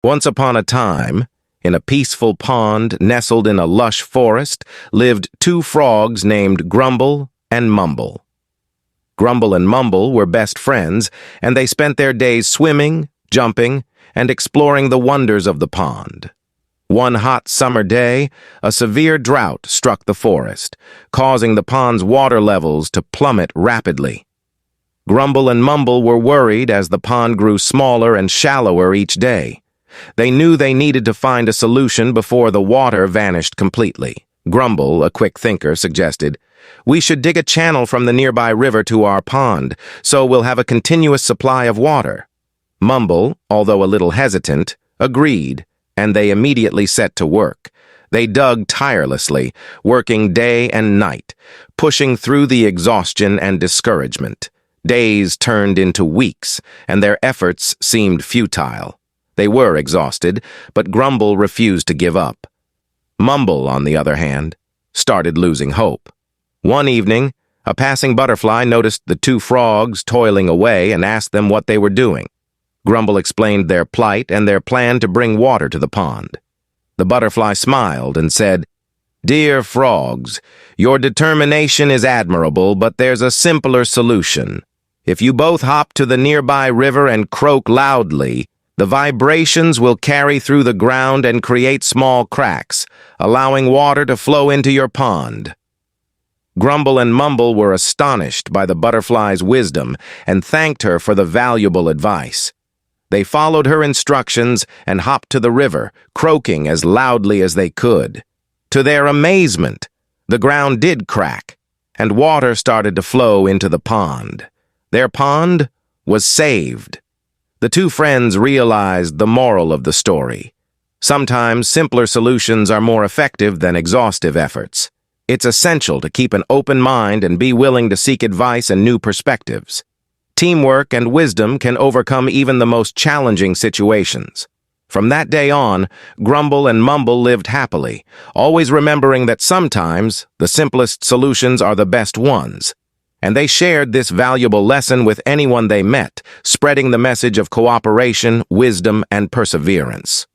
Once upon a time, in a peaceful pond nestled in a lush forest, lived two frogs named Grumble and Mumble. Grumble and Mumble were best friends, and they spent their days swimming, jumping, and exploring the wonders of the pond. One hot summer day, a severe drought struck the forest, causing the pond's water levels to plummet rapidly. Grumble and Mumble were worried as the pond grew smaller and shallower each day. They knew they needed to find a solution before the water vanished completely. Grumble, a quick thinker, suggested, "We should dig a channel from the nearby river to our pond, so we'll have a continuous supply of water." Mumble, although a little hesitant, agreed, and they immediately set to work. They dug tirelessly, working day and night, pushing through the exhaustion and discouragement. Days turned into weeks, and their efforts seemed futile. They were exhausted, but Grumble refused to give up. Mumble, on the other hand, started losing hope. One evening, a passing butterfly noticed the two frogs toiling away and asked them what they were doing. Grumble explained their plight and their plan to bring water to the pond. The butterfly smiled and said, "Dear frogs, your determination is admirable, but there's a simpler solution. If you both hop to the nearby river and croak loudly, the vibrations will carry through the ground and create small cracks, allowing water to flow into your pond." Grumble and Mumble were astonished by the butterfly's wisdom and thanked her for the valuable advice. They followed her instructions and hopped to the river, croaking as loudly as they could. To their amazement, the ground did crack, and water started to flow into the pond. Their pond was saved. The two friends realized the moral of the story. Sometimes simpler solutions are more effective than exhaustive efforts. It's essential to keep an open mind and be willing to seek advice and new perspectives. Teamwork and wisdom can overcome even the most challenging situations. From that day on, Grumble and Mumble lived happily, always remembering that sometimes the simplest solutions are the best ones. And they shared this valuable lesson with anyone they met, spreading the message of cooperation, wisdom, and perseverance.